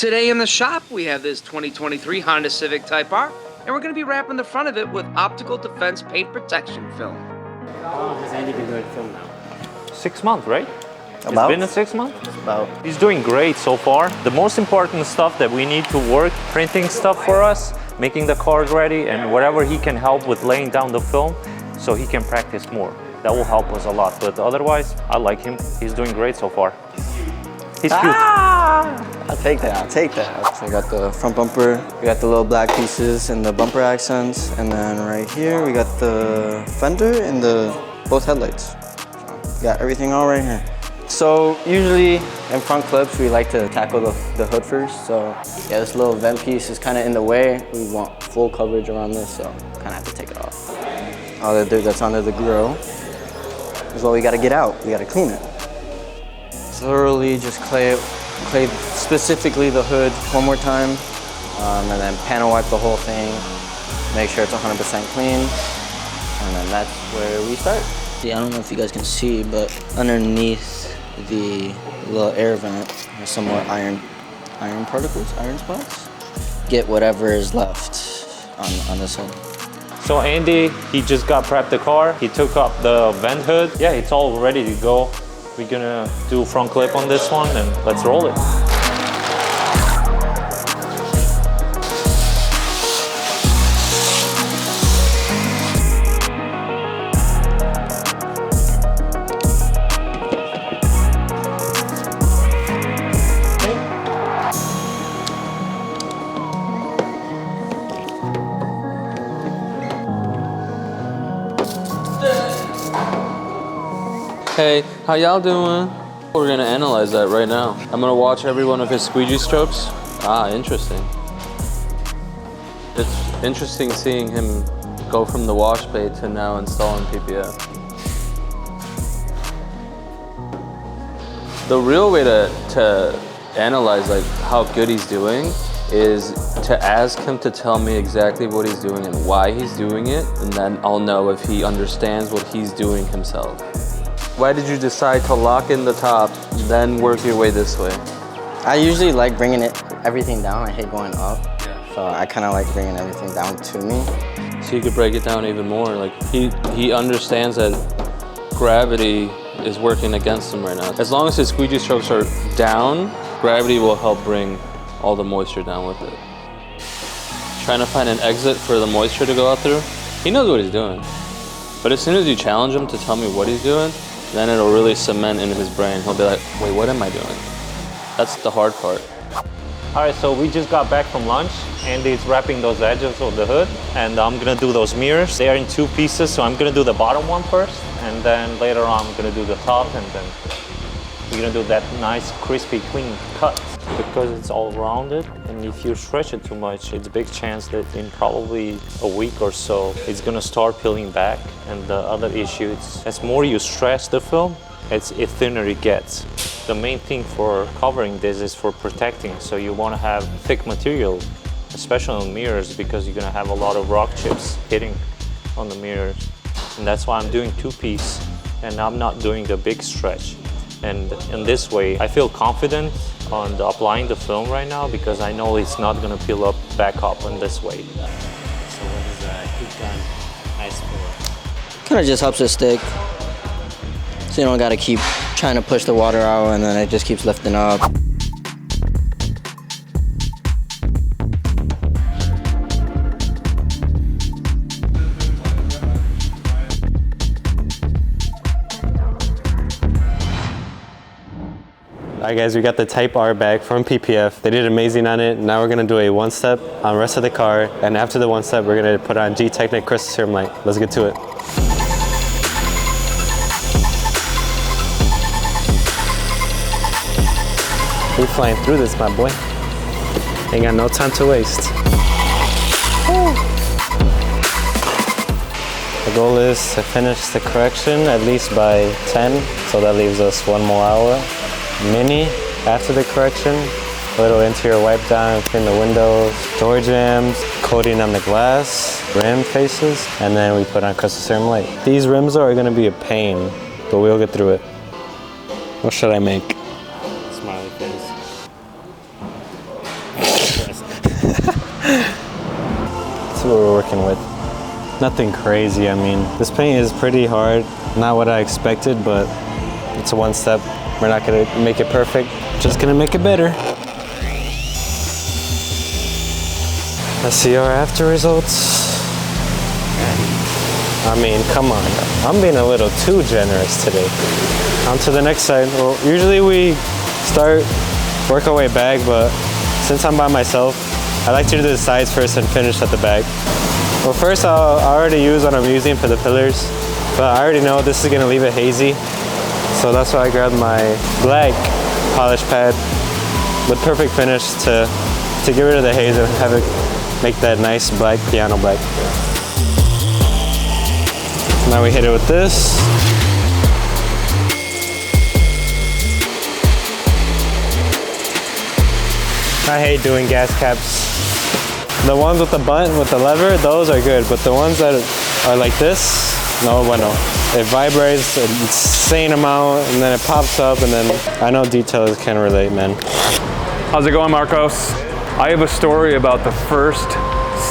Today in the shop, we have this 2023 Honda Civic Type R, and we're going to be wrapping the front of it with Optical Defense Paint Protection Film. How long has Andy been doing film now? 6 months, right? About? It's been 6 months? About. He's doing great so far. The most important stuff that we need to work, printing stuff for us, making the cars ready, and whatever he can help with laying down the film so he can practice more. That will help us a lot, but otherwise, I like him. He's doing great so far. He's cute. I'll take that, So I got the front bumper, we got the little black pieces and the bumper accents, and then right here we got the fender and the both headlights. So got everything all right here. So usually in front clips we like to tackle the hood first. So yeah, this little vent piece is kind of in the way. We want full coverage around this, so kind of have to take it off. All the dirt that's under the grill is what we got to get out. We got to clean it. Thoroughly just clay specifically the hood one more time, and then panel wipe the whole thing, make sure it's 100% clean, and then that's where we start. See, I don't know if you guys can see, but underneath the little air vent, there's some more iron particles, iron spots. Get whatever is left on this hood. So Andy, he just got prepped the car. He took up the vent hood. Yeah, it's all ready to go. We're gonna do front clip on this one and let's roll it. Hey, how y'all doing? We're gonna analyze that right now. I'm gonna watch every one of his squeegee strokes. Ah, interesting. It's interesting seeing him go from the wash bay to now installing PPF. The real way to analyze like how good he's doing is to ask him to tell me exactly what he's doing and why he's doing it, and then I'll know if he understands what he's doing himself. Why did you decide to lock in the top, then work your way this way? I usually like bringing everything down. I hate going up, so I kind of like bringing everything down to me. So you could break it down even more. Like he understands that gravity is working against him right now. As long as his squeegee strokes are down, gravity will help bring all the moisture down with it. Trying to find an exit for the moisture to go out through. He knows what he's doing. But as soon as you challenge him to tell me what he's doing, then it'll really cement into his brain. He'll be like, wait, what am I doing? That's the hard part. All right, so we just got back from lunch. Andy's wrapping those edges of the hood, and I'm gonna do those mirrors. They are in 2 pieces, so I'm gonna do the bottom one first, and then later on I'm gonna do the top, and then we're gonna do that nice, crispy, clean cut. Because it's all rounded, and if you stretch it too much, it's a big chance that in probably a week or so, it's gonna start peeling back. And the other issue is, as more you stretch the film, it's thinner it gets. The main thing for covering this is for protecting, so you wanna have thick material, especially on mirrors, because you're gonna have a lot of rock chips hitting on the mirrors. And that's why I'm doing 2-piece, and I'm not doing the big stretch. And in this way, I feel confident on applying the film right now because I know it's not gonna peel back up in this way. So what is heat gun nice for? Kind of just helps it stick. So you don't gotta keep trying to push the water out and then it just keeps lifting up. Alright guys, we got the Type R back from PPF. They did amazing on it. Now we're gonna do a 1-step on the rest of the car, and after the 1-step, we're gonna put on G-Technic Crystal Serum Light. Let's get to it. We're flying through this, my boy. Ain't got no time to waste. Woo. The goal is to finish the correction at least by 10, so that leaves us 1 more hour. Mini after the correction, a little interior wipe down, clean the windows, door jambs, coating on the glass, rim faces, and then we put on Crystal Serum Light. These rims are gonna be a pain, but we'll get through it. What should I make? Smiley face. working with. Nothing crazy. I mean, this paint is pretty hard. Not what I expected, but it's one step. We're not gonna make it perfect, just gonna make it better. Let's see our after results. I mean, come on. I'm being a little too generous today. On to the next side. Well, usually we work our way back, but since I'm by myself, I like to do the sides first and finish at the back. Well, first I already use what I'm using for the pillars, but I already know this is gonna leave it hazy. So that's why I grabbed my black polish pad with perfect finish to get rid of the haze and have it make that nice black, piano black. Now we hit it with this. I hate doing gas caps. The ones with the button, with the lever, those are good, but the ones that are like this, no bueno. It vibrates an insane amount, and then it pops up, and then I know detailers can relate, man. How's it going, Marcos? I have a story about the first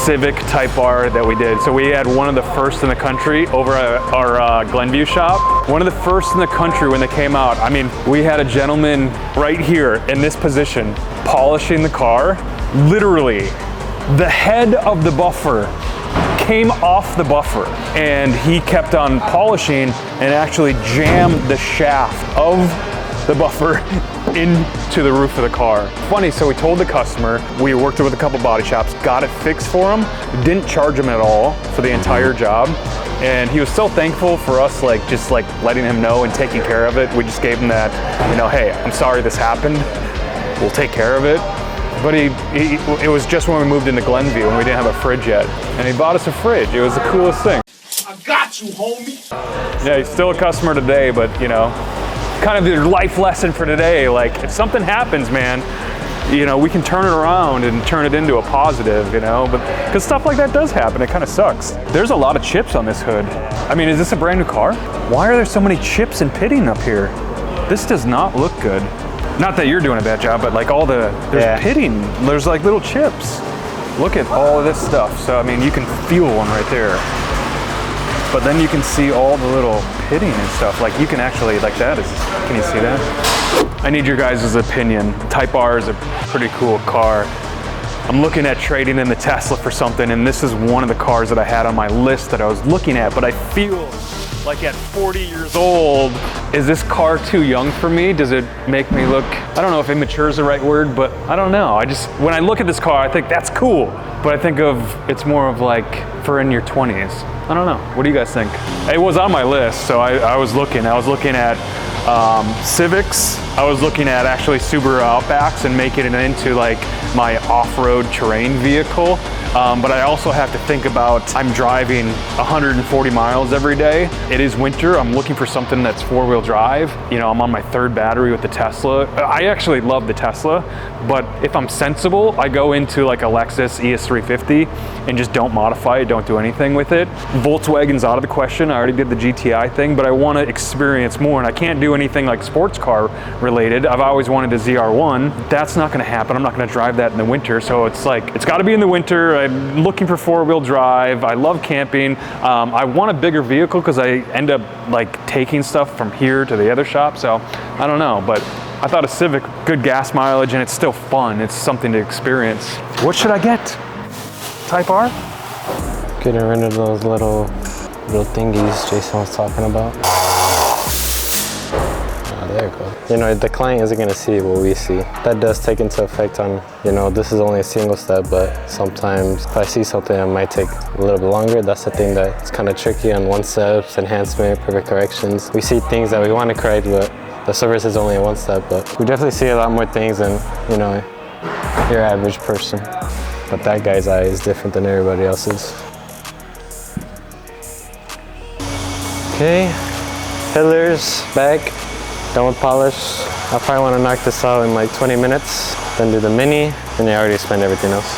Civic Type R that we did. So we had one of the first in the country over at our GLENVIEW shop. One of the first in the country when they came out. I mean, we had a gentleman right here in this position polishing the car. Literally, the head of the buffer came off the buffer, and he kept on polishing and actually jammed the shaft of the buffer into the roof of the car. Funny, so we told the customer, we worked with a couple body shops, got it fixed for him, didn't charge him at all for the entire job, and he was so thankful for us just letting him know and taking care of it. We just gave him that, hey, I'm sorry this happened, we'll take care of it. But it was just when we moved into GLENVIEW and we didn't have a fridge yet, and he bought us a fridge. It was the coolest thing. I got you, homie. Yeah, he's still a customer today, but kind of your life lesson for today. Like, if something happens, man, we can turn it around and turn it into a positive, but because stuff like that does happen, it kind of sucks. There's a lot of chips on this hood. I mean, is this a brand new car? Why are there so many chips and pitting up here? This does not look good. Not that you're doing a bad job, but there's pitting, there's like little chips. Look at all of this stuff. So, I mean, you can feel one right there. But then you can see all the little pitting and stuff. Like, you can actually, can you see that? I need your guys' opinion. Type R is a pretty cool car. I'm looking at trading in the Tesla for something, and this is one of the cars that I had on my list that I was looking at, but I feel like at 40 years old, is this car too young for me? Does it make me look, I don't know if immature is the right word, but I don't know. When I look at this car, I think that's cool, but I think it's more of for in your 20s. I don't know. What do you guys think? It was on my list, so I was looking at Civics. I was looking at actually Subaru Outbacks and making it into my off-road terrain vehicle. But I also have to think about, I'm driving 140 miles every day. It is winter. I'm looking for something that's four-wheel drive. I'm on my third battery with the Tesla. I actually love the Tesla, but if I'm sensible, I go into a Lexus ES350 and just don't modify it, don't do anything with it. Volkswagen's out of the question. I already did the GTI thing, but I want to experience more, and I can't do anything sports car related. I've always wanted a ZR1. That's not going to happen. I'm not going to drive that in the winter, so it's got to be in the winter. I'm looking for four-wheel drive. I love camping. I want a bigger vehicle because I end up taking stuff from here to the other shop, so I don't know, but I thought a Civic, good gas mileage, and it's still fun. It's something to experience. What should I get? Type R? Getting rid of those little thingies Jason was talking about. There you go. The client isn't gonna see what we see. That does take into effect on, this is only a single step, but sometimes if I see something that might take a little bit longer, that's the thing that's kind of tricky on one steps, enhancement, perfect corrections. We see things that we want to correct, but the service is only one step, but we definitely see a lot more things than, your average person. But that guy's eye is different than everybody else's. Okay, pillars, back. Done with polish. I probably want to knock this out in 20 minutes, then do the mini, and I already spent everything else.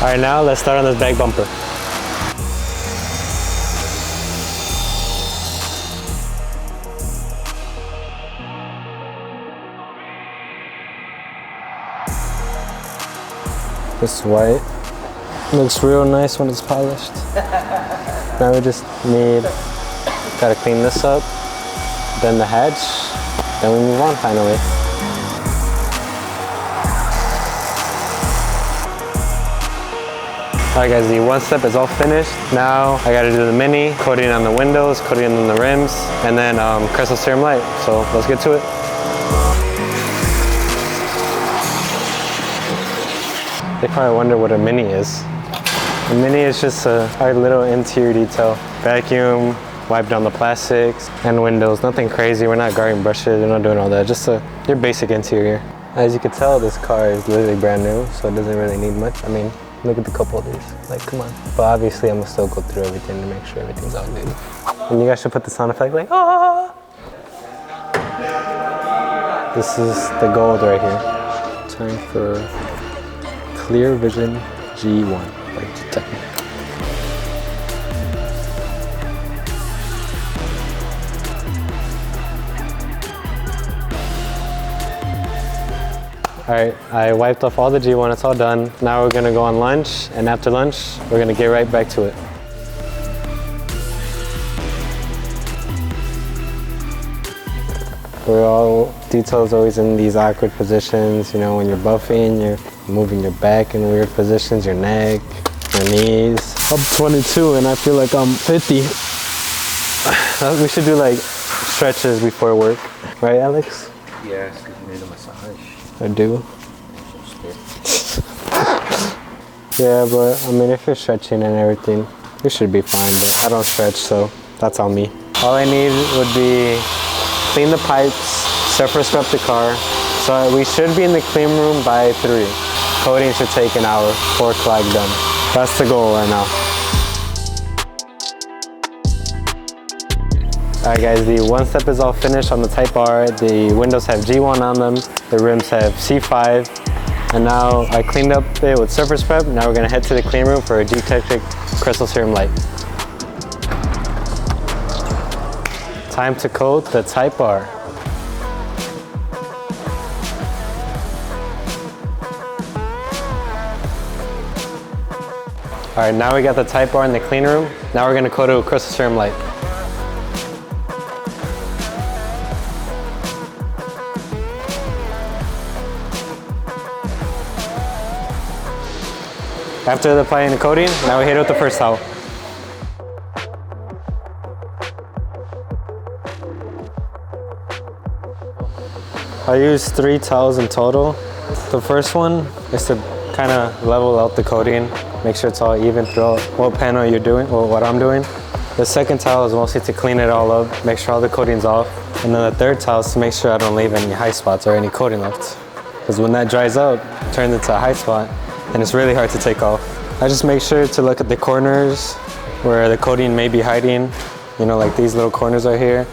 All right, now let's start on this back bumper. This white looks real nice when it's polished. Now we just gotta clean this up, then the hatch, then we move on finally. Alright guys, the one step is all finished. Now I gotta do the mini, coating on the windows, coating on the rims, and then Crystal Serum Light. So let's get to it. They probably wonder what a mini is. A mini is just our little interior detail. Vacuum, wipe down the plastics and windows. Nothing crazy. We're not guarding brushes. We're not doing all that. Just your basic interior. As you can tell, this car is literally brand new, so it doesn't really need much. I mean, look at the cup holders. Like, come on. But obviously, I'm gonna still go through everything to make sure everything's all good. And you guys should put the sound effect like, ah! This is the gold right here. Time for Clear Vision G1 by Technic. All right, I wiped off all the G1, it's all done. Now we're gonna go on lunch, and after lunch, we're gonna get right back to it. Details always in these awkward positions, you know, when you're buffing, you're moving your back in weird positions, your neck, your knees. I'm 22 and I feel like I'm 50. We should do like stretches before work, right Alex? Yes, because you need a massage. I do. Yeah, but I mean, if you're stretching and everything, you should be fine, but I don't stretch, so that's on me. All I need would be clean the pipes, surface scrub the car. So we should be in the clean room by 3. Coating should take an hour, 4 o'clock done. That's the goal right now. All right guys, the one step is all finished on the Type R. The windows have G1 on them, the rims have C5. And now I cleaned up it with surface prep. Now we're gonna head to the clean room for a G-Technic Crystal Serum Light. Time to coat the Type R. All right, now we got the Type R in the clean room. Now we're gonna coat it with Crystal Serum Light. After applying the coating, now we hit it with the first towel. I used 3 towels in total. The first one is to kind of level out the coating, make sure it's all even throughout what panel you're doing, or what I'm doing. The second towel is mostly to clean it all up, make sure all the coating's off. And then the third towel is to make sure I don't leave any high spots or any coating left. Because when that dries out, it turns into a high spot, and it's really hard to take off. I just make sure to look at the corners where the coating may be hiding, you know, like these little corners right here,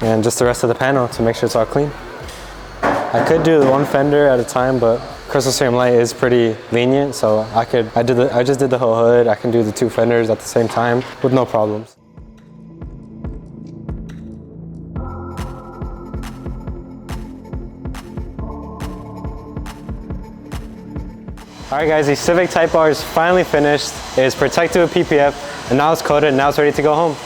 and just the rest of the panel to make sure it's all clean. I could do one fender at a time, but Crystal Serum Light is pretty lenient, so I just did the whole hood. I can do the 2 fenders at the same time with no problems. All right guys, the Civic Type R is finally finished. It is protected with PPF, and now it's coated, and now it's ready to go home.